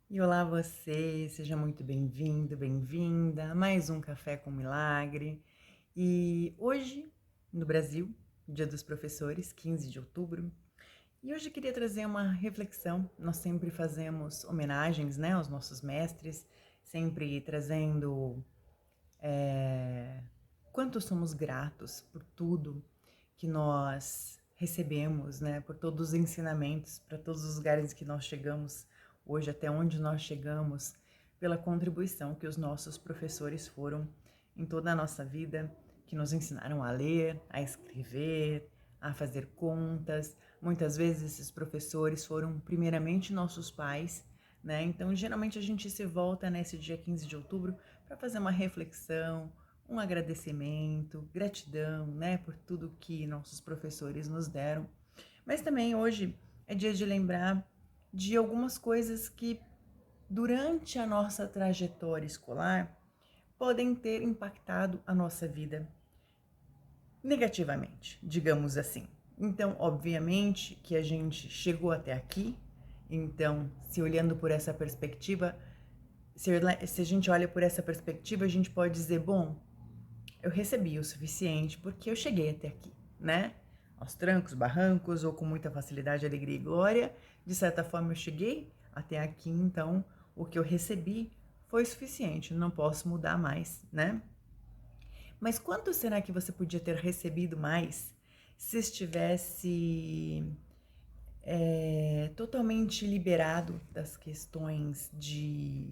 E olá você, seja muito bem-vindo, bem-vinda a mais um Café com Milagre. E hoje, no Brasil, Dia dos Professores, 15 de outubro, e hoje eu queria trazer uma reflexão. Nós sempre fazemos homenagens, né, aos nossos mestres, sempre trazendo quanto somos gratos por tudo que nós recebemos, né? Por todos os ensinamentos, para todos os lugares que nós chegamos hoje, até onde nós chegamos, pela contribuição que os nossos professores foram em toda a nossa vida, que nos ensinaram a ler, a escrever, a fazer contas. Muitas vezes esses professores foram primeiramente nossos pais, né? Então, geralmente a gente se volta nesse dia 15 de outubro para fazer uma reflexão, um agradecimento, gratidão, né, por tudo que nossos professores nos deram. Mas também hoje é dia de lembrar de algumas coisas que durante a nossa trajetória escolar podem ter impactado a nossa vida negativamente, digamos assim. Então, obviamente que a gente chegou até aqui, então, se olhando por essa perspectiva, se a gente olha por essa perspectiva, a gente pode dizer, bom, eu recebi o suficiente porque eu cheguei até aqui, né? Aos trancos, barrancos ou com muita facilidade, alegria e glória. De certa forma, eu cheguei até aqui, então o que eu recebi foi suficiente, não posso mudar mais, né? Mas quanto será que você podia ter recebido mais se estivesse totalmente liberado das questões de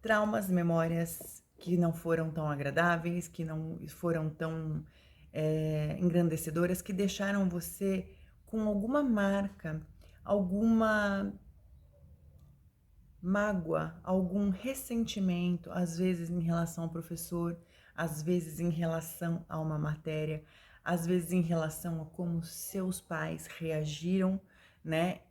traumas, memórias que não foram tão agradáveis, que não foram tão engrandecedoras, que deixaram você com alguma marca, alguma mágoa, algum ressentimento, às vezes em relação ao professor, às vezes em relação a uma matéria, às vezes em relação a como seus pais reagiram, né,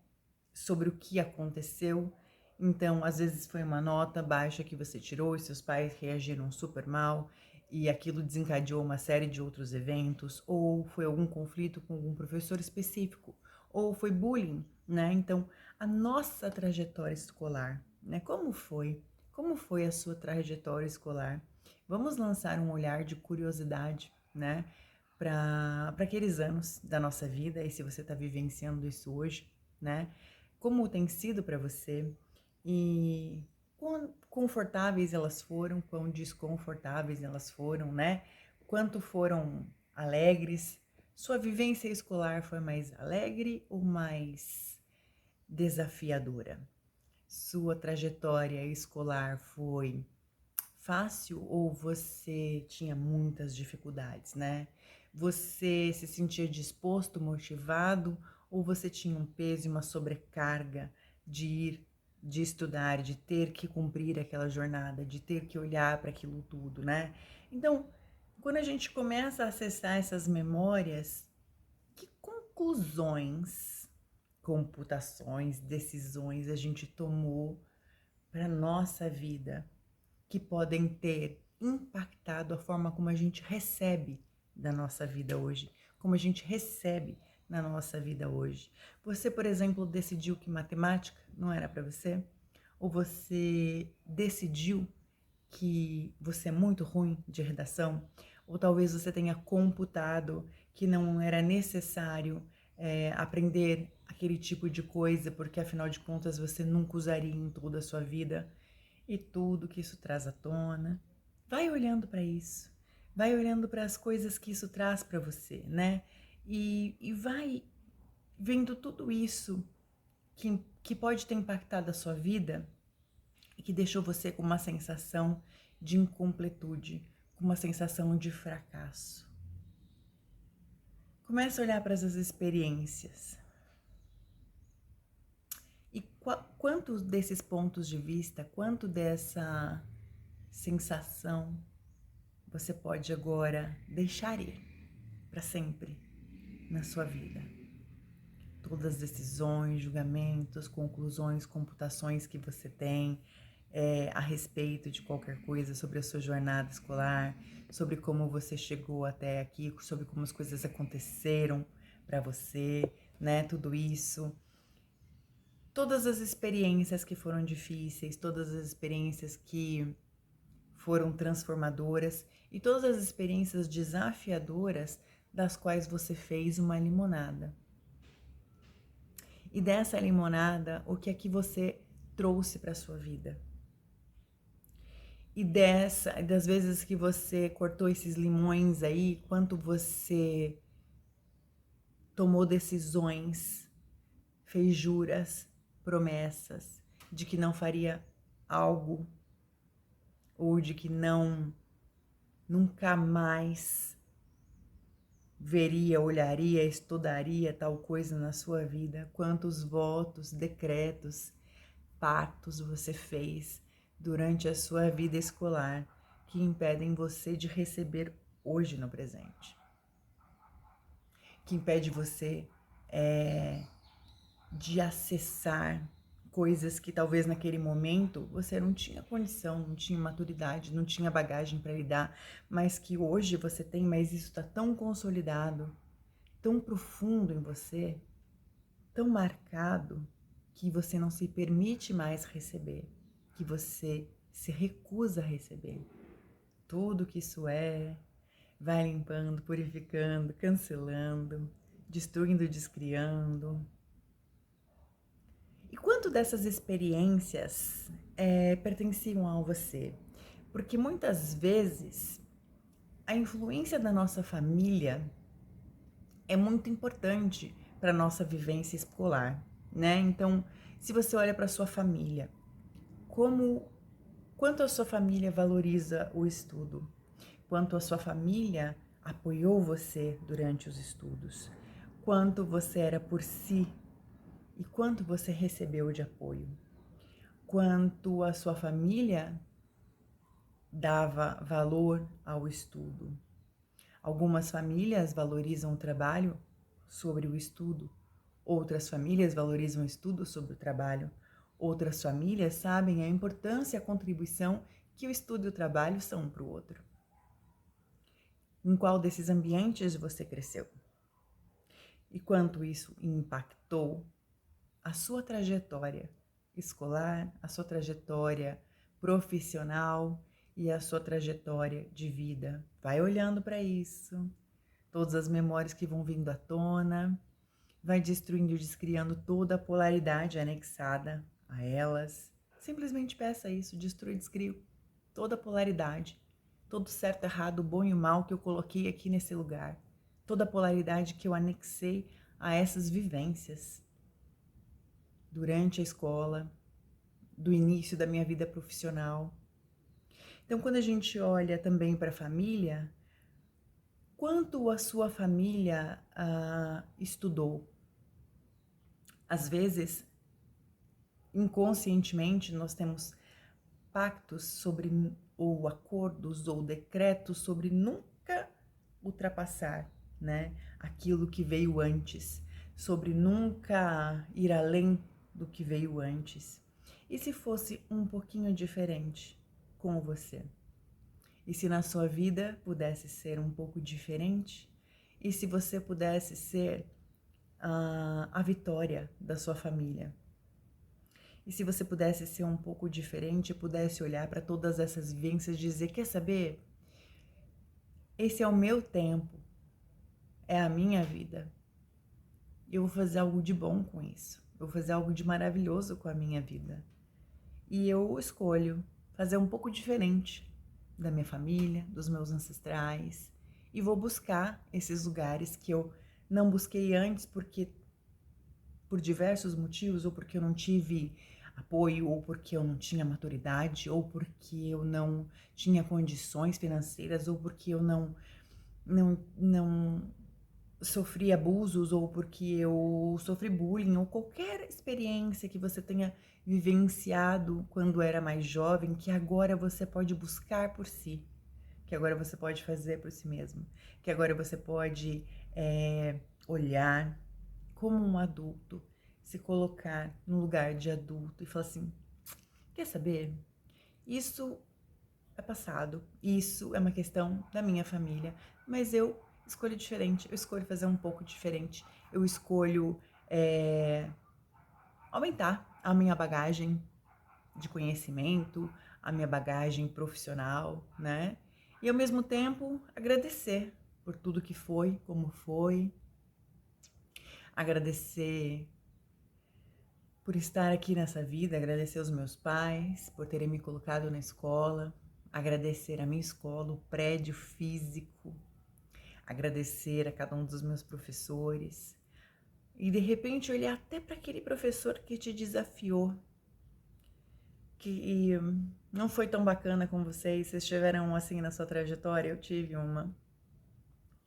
sobre o que aconteceu. Então, às vezes foi uma nota baixa que você tirou e seus pais reagiram super mal e aquilo desencadeou uma série de outros eventos, ou foi algum conflito com algum professor específico, ou foi bullying, né? Então, a nossa trajetória escolar, né? Como foi? Como foi a sua trajetória escolar? Vamos lançar um olhar de curiosidade, né? Para aqueles anos da nossa vida, e se você está vivenciando isso hoje, né? Como tem sido para você e quão confortáveis elas foram, quão desconfortáveis elas foram, né? Quanto foram alegres. Sua vivência escolar foi mais alegre ou mais desafiadora? Sua trajetória escolar foi fácil ou você tinha muitas dificuldades, né? Você se sentia disposto, motivado, ou você tinha um peso e uma sobrecarga de ir, de estudar, de ter que cumprir aquela jornada, de ter que olhar para aquilo tudo, né? Então, quando a gente começa a acessar essas memórias, que conclusões, computações, decisões a gente tomou para nossa vida que podem ter impactado a forma como a gente recebe da nossa vida hoje, como a gente recebe na nossa vida hoje. Você, por exemplo, decidiu que matemática não era para você? Ou você decidiu que você é muito ruim de redação? Ou talvez você tenha computado que não era necessário aprender aquele tipo de coisa, porque afinal de contas você nunca usaria em toda a sua vida e tudo que isso traz à tona. Vai olhando para isso, vai olhando para as coisas que isso traz para você, né? E vai vendo tudo isso que pode ter impactado a sua vida e que deixou você com uma sensação de incompletude, com uma sensação de fracasso. Comece a olhar para essas experiências. E quantos desses pontos de vista, quanto dessa sensação você pode agora deixar ir para sempre na sua vida? Todas as decisões, julgamentos, conclusões, computações que você tem a respeito de qualquer coisa sobre a sua jornada escolar, sobre como você chegou até aqui, sobre como as coisas aconteceram para você, né? Tudo isso. todas as experiências que foram difíceis, todas as experiências que foram transformadoras e todas as experiências desafiadoras das quais você fez uma limonada. E dessa limonada, o que é que você trouxe para sua vida? E das vezes que você cortou esses limões aí, quanto você tomou decisões, fez juras, promessas de que não faria algo ou de que nunca mais veria, olharia, estudaria tal coisa na sua vida, quantos votos, decretos, pactos você fez durante a sua vida escolar que impedem você de receber hoje no presente, que impede você de acessar coisas que talvez naquele momento você não tinha condição, não tinha maturidade, não tinha bagagem para lidar, mas que hoje você tem, mas isso está tão consolidado, tão profundo em você, tão marcado, que você não se permite mais receber, que você se recusa a receber. Tudo que isso vai limpando, purificando, cancelando, destruindo, descriando. E quanto dessas experiências pertenciam a você? Porque muitas vezes a influência da nossa família é muito importante para a nossa vivência escolar, né? Então, se você olha para sua família, quanto a sua família valoriza o estudo? Quanto a sua família apoiou você durante os estudos? Quanto você era por si e quanto você recebeu de apoio? Quanto a sua família dava valor ao estudo? Algumas famílias valorizam o trabalho sobre o estudo, outras famílias valorizam o estudo sobre o trabalho, outras famílias sabem a importância e a contribuição que o estudo e o trabalho são um para o outro. Em qual desses ambientes você cresceu? E quanto isso impactou a sua trajetória escolar, a sua trajetória profissional e a sua trajetória de vida? Vai olhando para isso, todas as memórias que vão vindo à tona, vai destruindo e descriando toda a polaridade anexada a elas. Simplesmente peça isso, destrui e descrio toda a polaridade, todo certo, errado, bom e o mal que eu coloquei aqui nesse lugar, toda a polaridade que eu anexei a essas vivências durante a escola, do início da minha vida profissional. Então, quando a gente olha também para a família, quanto a sua família estudou? Às vezes, inconscientemente, nós temos pactos sobre, ou acordos, ou decretos sobre nunca ultrapassar, né, aquilo que veio antes, sobre nunca ir além do que veio antes. E se fosse um pouquinho diferente com você? E se na sua vida pudesse ser um pouco diferente? E se você pudesse ser a vitória da sua família? E se você pudesse ser um pouco diferente, pudesse olhar para todas essas vivências e dizer, quer saber? Esse é o meu tempo, é a minha vida. Eu vou fazer algo de bom com isso. Eu vou fazer algo de maravilhoso com a minha vida. E eu escolho fazer um pouco diferente da minha família, dos meus ancestrais. E vou buscar esses lugares que eu não busquei antes porque por diversos motivos, ou porque eu não tive apoio, ou porque eu não tinha maturidade, ou porque eu não tinha condições financeiras, ou porque eu não sofri abusos, ou porque eu sofri bullying, ou qualquer experiência que você tenha vivenciado quando era mais jovem, que agora você pode buscar por si, que agora você pode fazer por si mesmo, que agora você pode olhar como um adulto, se colocar no lugar de adulto e falar assim, quer saber? Isso é passado, isso é uma questão da minha família, mas eu escolho diferente, eu escolho fazer um pouco diferente, eu escolho aumentar a minha bagagem de conhecimento, a minha bagagem profissional, né? E ao mesmo tempo agradecer por tudo que foi, como foi, agradecer por estar aqui nessa vida, agradecer aos meus pais por terem me colocado na escola, agradecer a minha escola, o prédio físico, agradecer a cada um dos meus professores e de repente olhar até para aquele professor que te desafiou, que não foi tão bacana com vocês tiveram assim na sua trajetória, eu tive uma.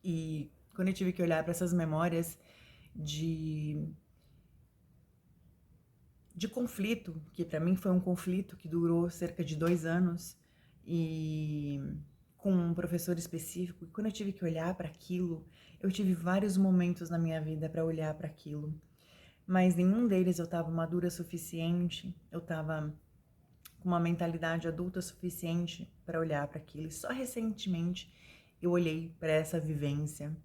E quando eu tive que olhar para essas memórias de conflito, que para mim foi um conflito que durou cerca de 2 anos, e com um professor específico, e quando eu tive que olhar para aquilo, eu tive vários momentos na minha vida para olhar para aquilo, mas nenhum deles eu estava madura o suficiente, eu estava com uma mentalidade adulta suficiente para olhar para aquilo, e só recentemente eu olhei para essa vivência,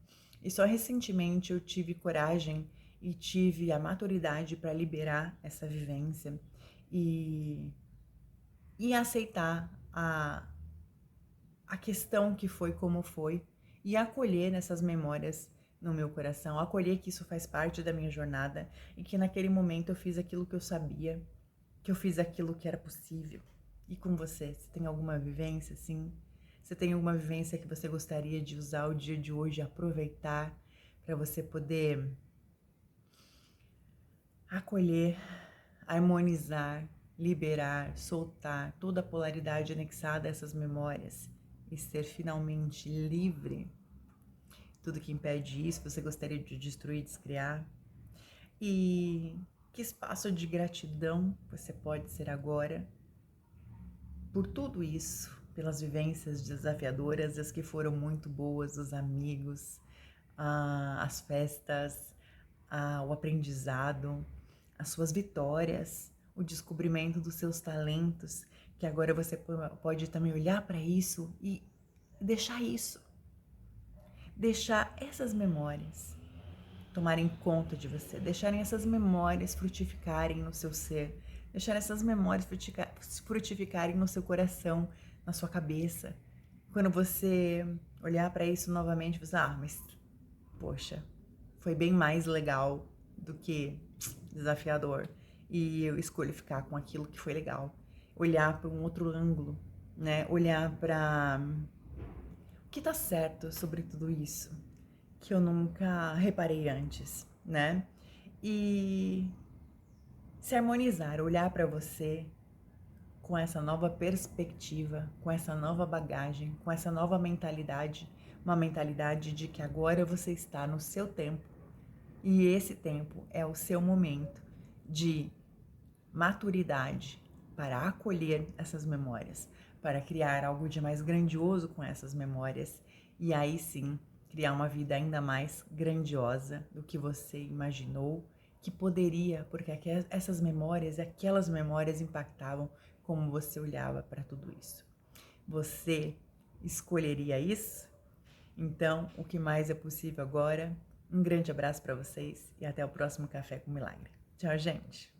e só recentemente eu tive coragem e tive a maturidade para liberar essa vivência e aceitar a questão que foi como foi e acolher essas memórias no meu coração, acolher que isso faz parte da minha jornada e que naquele momento eu fiz aquilo que eu sabia, que eu fiz aquilo que era possível. E com você tem alguma vivência assim? Você tem alguma vivência que você gostaria de usar o dia de hoje, aproveitar para você poder acolher, harmonizar, liberar, soltar toda a polaridade anexada a essas memórias e ser finalmente livre? Tudo que impede isso, você gostaria de destruir, descriar? E que espaço de gratidão você pode ser agora por tudo isso, pelas vivências desafiadoras, as que foram muito boas, os amigos, as festas, o aprendizado, as suas vitórias, o descobrimento dos seus talentos, que agora você pode também olhar para isso e deixar isso, deixar essas memórias tomarem conta de você, deixarem essas memórias frutificarem no seu ser, deixar essas memórias frutificarem no seu coração, na sua cabeça. Quando você olhar para isso novamente, você, mas poxa, foi bem mais legal do que desafiador. E eu escolho ficar com aquilo que foi legal. Olhar para um outro ângulo, né? Olhar para o que tá certo sobre tudo isso, que eu nunca reparei antes, né? E se harmonizar, olhar para você com essa nova perspectiva, com essa nova bagagem, com essa nova mentalidade, uma mentalidade de que agora você está no seu tempo e esse tempo é o seu momento de maturidade para acolher essas memórias, para criar algo de mais grandioso com essas memórias e aí sim criar uma vida ainda mais grandiosa do que você imaginou que poderia, porque essas memórias, aquelas memórias impactavam como você olhava para tudo isso. Você escolheria isso? Então, o que mais é possível agora? Um grande abraço para vocês e até o próximo Café com Milagre. Tchau, gente!